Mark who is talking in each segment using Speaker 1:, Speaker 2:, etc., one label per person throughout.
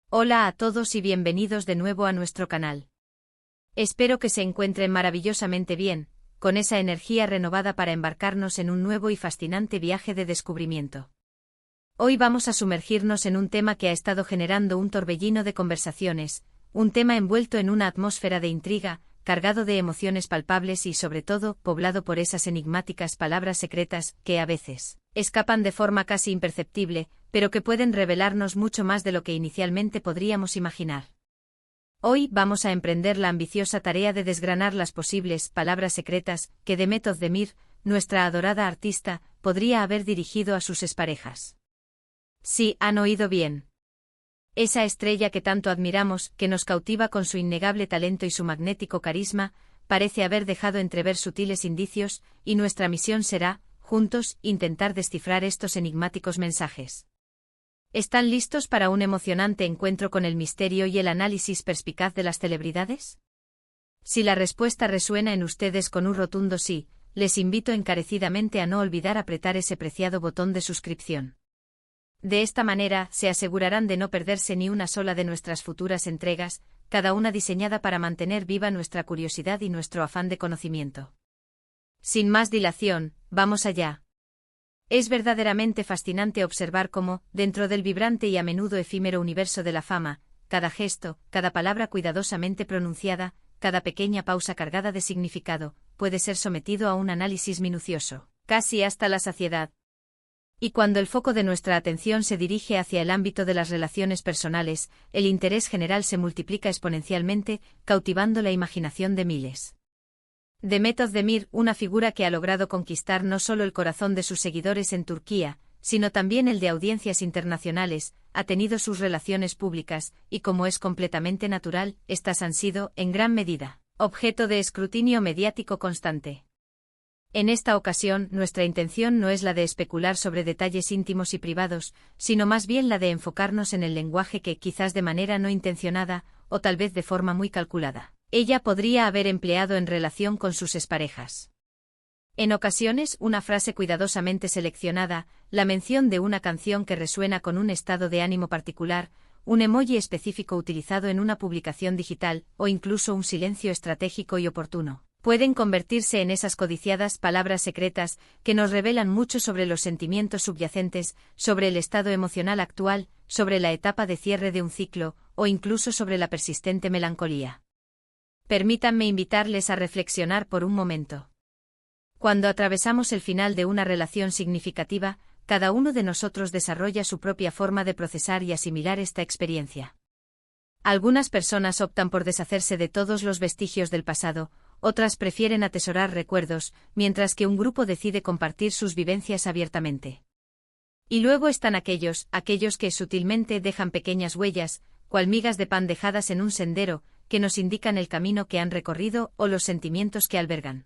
Speaker 1: Hola a todos y bienvenidos de nuevo a nuestro canal. Espero que se encuentren maravillosamente bien, con esa energía renovada para embarcarnos en un nuevo y fascinante viaje de descubrimiento. Hoy vamos a sumergirnos en un tema que ha estado generando un torbellino de conversaciones, un tema envuelto en una atmósfera de intriga, cargado de emociones palpables y sobre todo poblado por esas enigmáticas palabras secretas que a veces escapan de forma casi imperceptible, pero que pueden revelarnos mucho más de lo que inicialmente podríamos imaginar. Hoy vamos a emprender la ambiciosa tarea de desgranar las posibles palabras secretas que Demet Özdemir, nuestra adorada artista, podría haber dirigido a sus exparejas. Sí, han oído bien. Esa estrella que tanto admiramos, que nos cautiva con su innegable talento y su magnético carisma, parece haber dejado entrever sutiles indicios, y nuestra misión será, juntos, intentar descifrar estos enigmáticos mensajes. ¿Están listos para un emocionante encuentro con el misterio y el análisis perspicaz de las celebridades? Si la respuesta resuena en ustedes con un rotundo sí, les invito encarecidamente a no olvidar apretar ese preciado botón de suscripción. De esta manera, se asegurarán de no perderse ni una sola de nuestras futuras entregas, cada una diseñada para mantener viva nuestra curiosidad y nuestro afán de conocimiento. Sin más dilación, vamos allá. Es verdaderamente fascinante observar cómo, dentro del vibrante y a menudo efímero universo de la fama, cada gesto, cada palabra cuidadosamente pronunciada, cada pequeña pausa cargada de significado, puede ser sometido a un análisis minucioso, casi hasta la saciedad. Y cuando el foco de nuestra atención se dirige hacia el ámbito de las relaciones personales, el interés general se multiplica exponencialmente, cautivando la imaginación de miles. Demet Özdemir, una figura que ha logrado conquistar no solo el corazón de sus seguidores en Turquía, sino también el de audiencias internacionales, ha tenido sus relaciones públicas, y como es completamente natural, estas han sido, en gran medida, objeto de escrutinio mediático constante. En esta ocasión, nuestra intención no es la de especular sobre detalles íntimos y privados, sino más bien la de enfocarnos en el lenguaje que, quizás de manera no intencionada, o tal vez de forma muy calculada, ella podría haber empleado en relación con sus exparejas. En ocasiones, una frase cuidadosamente seleccionada, la mención de una canción que resuena con un estado de ánimo particular, un emoji específico utilizado en una publicación digital, o incluso un silencio estratégico y oportuno, pueden convertirse en esas codiciadas palabras secretas que nos revelan mucho sobre los sentimientos subyacentes, sobre el estado emocional actual, sobre la etapa de cierre de un ciclo, o incluso sobre la persistente melancolía. Permítanme invitarles a reflexionar por un momento. Cuando atravesamos el final de una relación significativa, cada uno de nosotros desarrolla su propia forma de procesar y asimilar esta experiencia. Algunas personas optan por deshacerse de todos los vestigios del pasado, otras prefieren atesorar recuerdos, mientras que un grupo decide compartir sus vivencias abiertamente. Y luego están aquellos que sutilmente dejan pequeñas huellas, cual migas de pan dejadas en un sendero, que nos indican el camino que han recorrido o los sentimientos que albergan.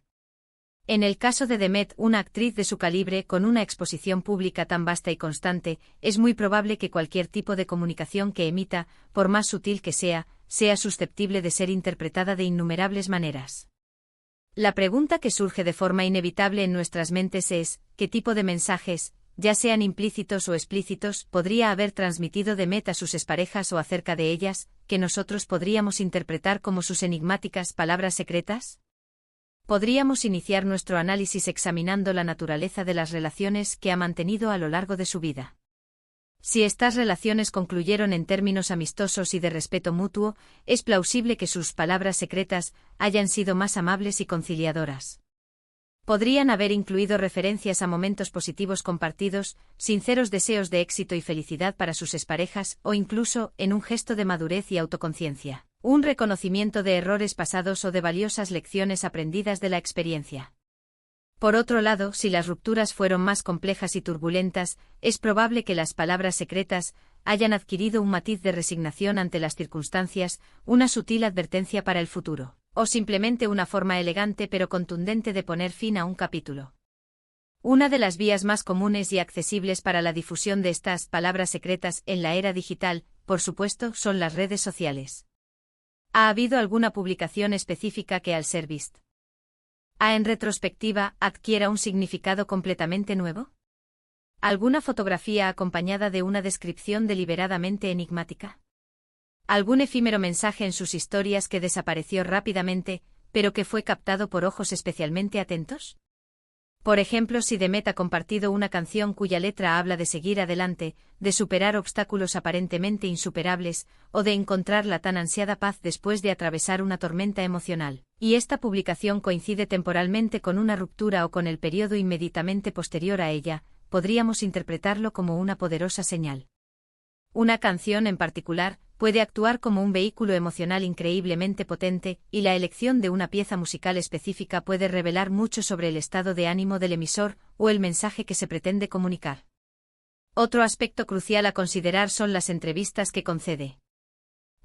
Speaker 1: En el caso de Demet, una actriz de su calibre con una exposición pública tan vasta y constante, es muy probable que cualquier tipo de comunicación que emita, por más sutil que sea susceptible de ser interpretada de innumerables maneras. La pregunta que surge de forma inevitable en nuestras mentes es, ¿qué tipo de mensajes, ya sean implícitos o explícitos, podría haber transmitido Demet a sus exparejas o acerca de ellas, que nosotros podríamos interpretar como sus enigmáticas palabras secretas? Podríamos iniciar nuestro análisis examinando la naturaleza de las relaciones que ha mantenido a lo largo de su vida. Si estas relaciones concluyeron en términos amistosos y de respeto mutuo, es plausible que sus palabras secretas hayan sido más amables y conciliadoras. Podrían haber incluido referencias a momentos positivos compartidos, sinceros deseos de éxito y felicidad para sus exparejas, o incluso, en un gesto de madurez y autoconciencia, un reconocimiento de errores pasados o de valiosas lecciones aprendidas de la experiencia. Por otro lado, si las rupturas fueron más complejas y turbulentas, es probable que las palabras secretas hayan adquirido un matiz de resignación ante las circunstancias, una sutil advertencia para el futuro, o simplemente una forma elegante pero contundente de poner fin a un capítulo. Una de las vías más comunes y accesibles para la difusión de estas palabras secretas en la era digital, por supuesto, son las redes sociales. ¿Ha habido alguna publicación específica que al ser vista en retrospectiva, adquiera un significado completamente nuevo? ¿Alguna fotografía acompañada de una descripción deliberadamente enigmática? Algún efímero mensaje en sus historias que desapareció rápidamente, pero que fue captado por ojos especialmente atentos. Por ejemplo, si Demet ha compartido una canción cuya letra habla de seguir adelante, de superar obstáculos aparentemente insuperables, o de encontrar la tan ansiada paz después de atravesar una tormenta emocional, y esta publicación coincide temporalmente con una ruptura o con el periodo inmediatamente posterior a ella, podríamos interpretarlo como una poderosa señal. Una canción en particular puede actuar como un vehículo emocional increíblemente potente, y la elección de una pieza musical específica puede revelar mucho sobre el estado de ánimo del emisor o el mensaje que se pretende comunicar. Otro aspecto crucial a considerar son las entrevistas que concede.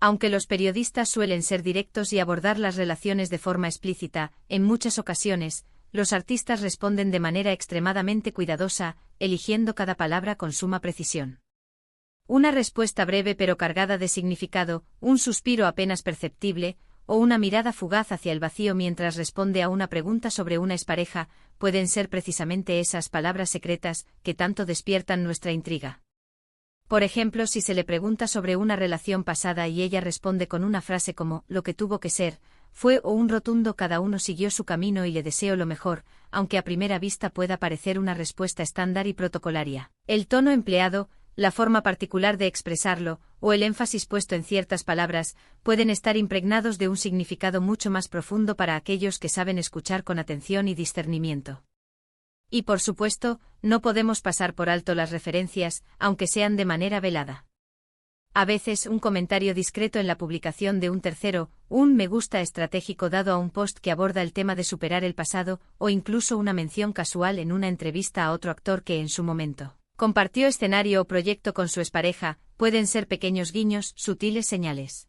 Speaker 1: Aunque los periodistas suelen ser directos y abordar las relaciones de forma explícita, en muchas ocasiones, los artistas responden de manera extremadamente cuidadosa, eligiendo cada palabra con suma precisión. Una respuesta breve pero cargada de significado, un suspiro apenas perceptible, o una mirada fugaz hacia el vacío mientras responde a una pregunta sobre una expareja, pueden ser precisamente esas palabras secretas que tanto despiertan nuestra intriga. Por ejemplo, si se le pregunta sobre una relación pasada y ella responde con una frase como «lo que tuvo que ser», fue o un rotundo «cada uno siguió su camino y le deseo lo mejor», aunque a primera vista pueda parecer una respuesta estándar y protocolaria. El tono empleado, la forma particular de expresarlo, o el énfasis puesto en ciertas palabras, pueden estar impregnados de un significado mucho más profundo para aquellos que saben escuchar con atención y discernimiento. Y por supuesto, no podemos pasar por alto las referencias, aunque sean de manera velada. A veces un comentario discreto en la publicación de un tercero, un me gusta estratégico dado a un post que aborda el tema de superar el pasado, o incluso una mención casual en una entrevista a otro actor que en su momento compartió escenario o proyecto con su expareja, pueden ser pequeños guiños, sutiles señales.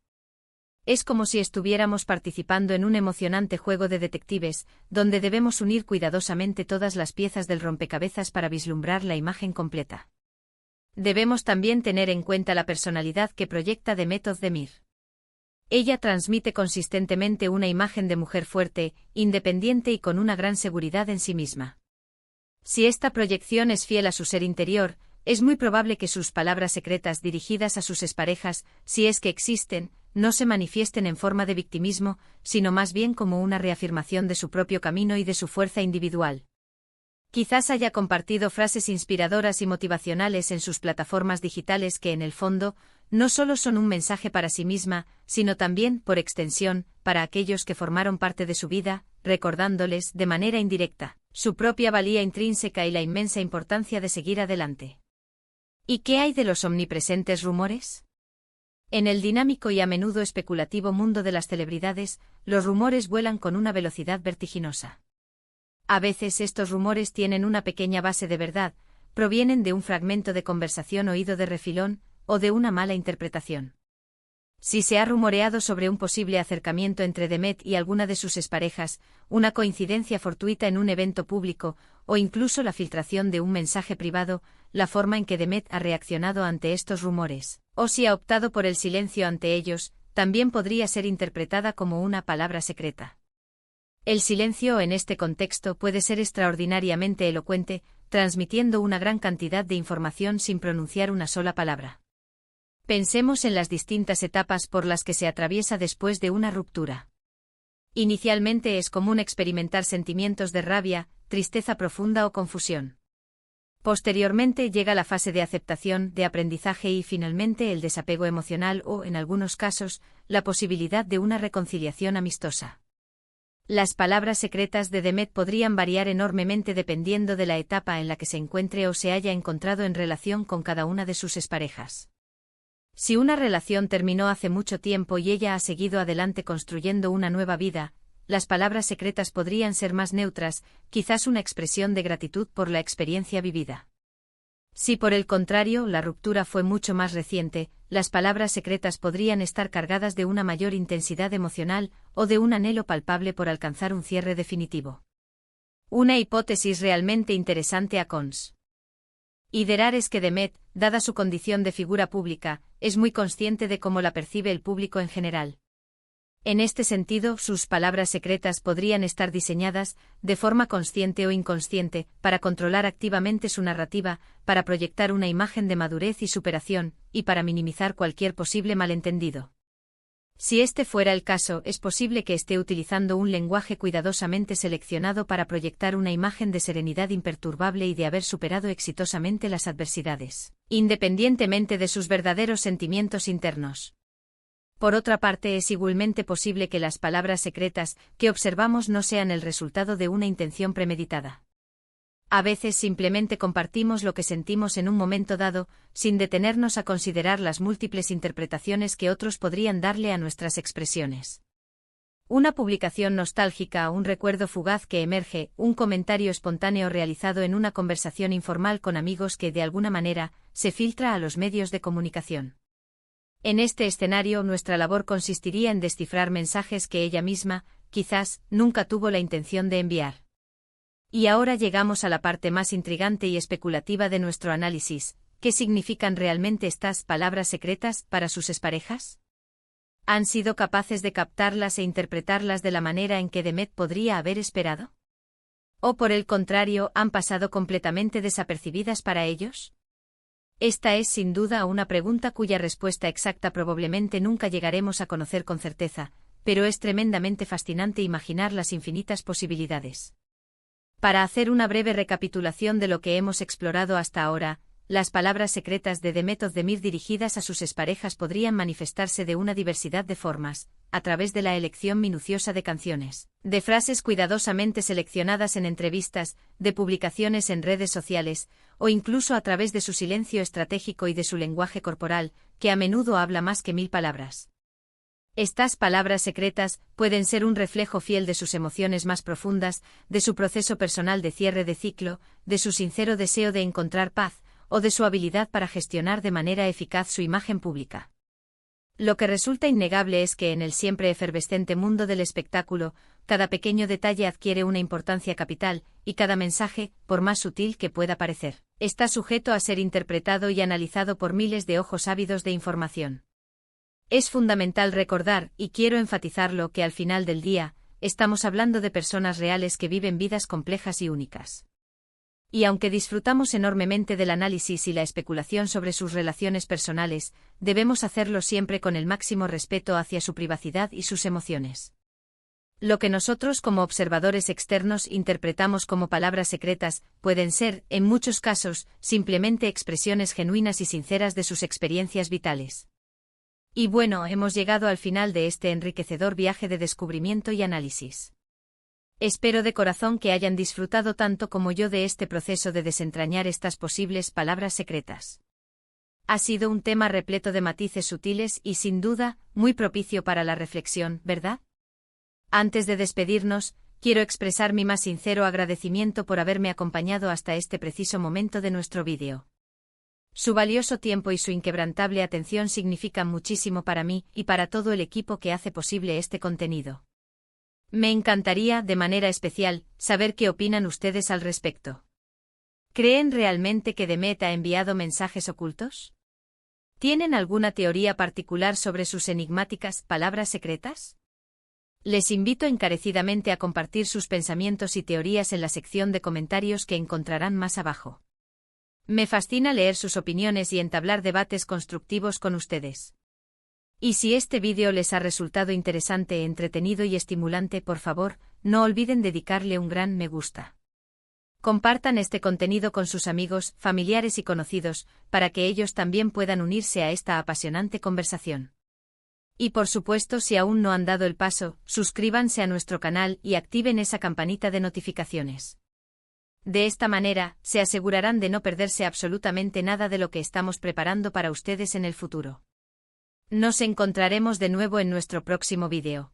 Speaker 1: Es como si estuviéramos participando en un emocionante juego de detectives, donde debemos unir cuidadosamente todas las piezas del rompecabezas para vislumbrar la imagen completa. Debemos también tener en cuenta la personalidad que proyecta Demet Özdemir. Ella transmite consistentemente una imagen de mujer fuerte, independiente y con una gran seguridad en sí misma. Si esta proyección es fiel a su ser interior, es muy probable que sus palabras secretas dirigidas a sus exparejas, si es que existen, no se manifiesten en forma de victimismo, sino más bien como una reafirmación de su propio camino y de su fuerza individual. Quizás haya compartido frases inspiradoras y motivacionales en sus plataformas digitales que en el fondo, no solo son un mensaje para sí misma, sino también, por extensión, para aquellos que formaron parte de su vida, recordándoles, de manera indirecta, su propia valía intrínseca y la inmensa importancia de seguir adelante. ¿Y qué hay de los omnipresentes rumores? En el dinámico y a menudo especulativo mundo de las celebridades, los rumores vuelan con una velocidad vertiginosa. A veces estos rumores tienen una pequeña base de verdad, provienen de un fragmento de conversación oído de refilón, o de una mala interpretación. Si se ha rumoreado sobre un posible acercamiento entre Demet y alguna de sus exparejas, una coincidencia fortuita en un evento público, o incluso la filtración de un mensaje privado, la forma en que Demet ha reaccionado ante estos rumores, o si ha optado por el silencio ante ellos, también podría ser interpretada como una palabra secreta. El silencio en este contexto puede ser extraordinariamente elocuente, transmitiendo una gran cantidad de información sin pronunciar una sola palabra. Pensemos en las distintas etapas por las que se atraviesa después de una ruptura. Inicialmente es común experimentar sentimientos de rabia, tristeza profunda o confusión. Posteriormente llega la fase de aceptación, de aprendizaje y finalmente el desapego emocional o, en algunos casos, la posibilidad de una reconciliación amistosa. Las palabras secretas de Demet podrían variar enormemente dependiendo de la etapa en la que se encuentre o se haya encontrado en relación con cada una de sus exparejas. Si una relación terminó hace mucho tiempo y ella ha seguido adelante construyendo una nueva vida, las palabras secretas podrían ser más neutras, quizás una expresión de gratitud por la experiencia vivida. Si por el contrario la ruptura fue mucho más reciente, las palabras secretas podrían estar cargadas de una mayor intensidad emocional o de un anhelo palpable por alcanzar un cierre definitivo. Una hipótesis realmente interesante a considerar es que Demet, dada su condición de figura pública, es muy consciente de cómo la percibe el público en general. En este sentido, sus palabras secretas podrían estar diseñadas, de forma consciente o inconsciente, para controlar activamente su narrativa, para proyectar una imagen de madurez y superación, y para minimizar cualquier posible malentendido. Si este fuera el caso, es posible que esté utilizando un lenguaje cuidadosamente seleccionado para proyectar una imagen de serenidad imperturbable y de haber superado exitosamente las adversidades, independientemente de sus verdaderos sentimientos internos. Por otra parte, es igualmente posible que las palabras secretas que observamos no sean el resultado de una intención premeditada. A veces simplemente compartimos lo que sentimos en un momento dado, sin detenernos a considerar las múltiples interpretaciones que otros podrían darle a nuestras expresiones. Una publicación nostálgica, un recuerdo fugaz que emerge, un comentario espontáneo realizado en una conversación informal con amigos que de alguna manera se filtra a los medios de comunicación. En este escenario, nuestra labor consistiría en descifrar mensajes que ella misma, quizás, nunca tuvo la intención de enviar. Y ahora llegamos a la parte más intrigante y especulativa de nuestro análisis. ¿Qué significan realmente estas palabras secretas para sus exparejas? ¿Han sido capaces de captarlas e interpretarlas de la manera en que Demet podría haber esperado? ¿O por el contrario, han pasado completamente desapercibidas para ellos? Esta es sin duda una pregunta cuya respuesta exacta probablemente nunca llegaremos a conocer con certeza, pero es tremendamente fascinante imaginar las infinitas posibilidades. Para hacer una breve recapitulación de lo que hemos explorado hasta ahora, las palabras secretas de Demet Özdemir dirigidas a sus exparejas podrían manifestarse de una diversidad de formas, a través de la elección minuciosa de canciones, de frases cuidadosamente seleccionadas en entrevistas, de publicaciones en redes sociales, o incluso a través de su silencio estratégico y de su lenguaje corporal, que a menudo habla más que 1000 palabras. Estas palabras secretas pueden ser un reflejo fiel de sus emociones más profundas, de su proceso personal de cierre de ciclo, de su sincero deseo de encontrar paz, o de su habilidad para gestionar de manera eficaz su imagen pública. Lo que resulta innegable es que en el siempre efervescente mundo del espectáculo, cada pequeño detalle adquiere una importancia capital, y cada mensaje, por más sutil que pueda parecer, está sujeto a ser interpretado y analizado por miles de ojos ávidos de información. Es fundamental recordar, y quiero enfatizarlo, que al final del día, estamos hablando de personas reales que viven vidas complejas y únicas. Y aunque disfrutamos enormemente del análisis y la especulación sobre sus relaciones personales, debemos hacerlo siempre con el máximo respeto hacia su privacidad y sus emociones. Lo que nosotros como observadores externos interpretamos como palabras secretas, pueden ser, en muchos casos, simplemente expresiones genuinas y sinceras de sus experiencias vitales. Y bueno, hemos llegado al final de este enriquecedor viaje de descubrimiento y análisis. Espero de corazón que hayan disfrutado tanto como yo de este proceso de desentrañar estas posibles palabras secretas. Ha sido un tema repleto de matices sutiles y, sin duda, muy propicio para la reflexión, ¿verdad? Antes de despedirnos, quiero expresar mi más sincero agradecimiento por haberme acompañado hasta este preciso momento de nuestro vídeo. Su valioso tiempo y su inquebrantable atención significan muchísimo para mí y para todo el equipo que hace posible este contenido. Me encantaría, de manera especial, saber qué opinan ustedes al respecto. ¿Creen realmente que Demet ha enviado mensajes ocultos? ¿Tienen alguna teoría particular sobre sus enigmáticas palabras secretas? Les invito encarecidamente a compartir sus pensamientos y teorías en la sección de comentarios que encontrarán más abajo. Me fascina leer sus opiniones y entablar debates constructivos con ustedes. Y si este vídeo les ha resultado interesante, entretenido y estimulante, por favor, no olviden dedicarle un gran me gusta. Compartan este contenido con sus amigos, familiares y conocidos, para que ellos también puedan unirse a esta apasionante conversación. Y por supuesto, si aún no han dado el paso, suscríbanse a nuestro canal y activen esa campanita de notificaciones. De esta manera, se asegurarán de no perderse absolutamente nada de lo que estamos preparando para ustedes en el futuro. Nos encontraremos de nuevo en nuestro próximo vídeo.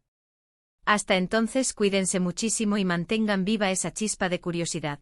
Speaker 1: Hasta entonces, cuídense muchísimo y mantengan viva esa chispa de curiosidad.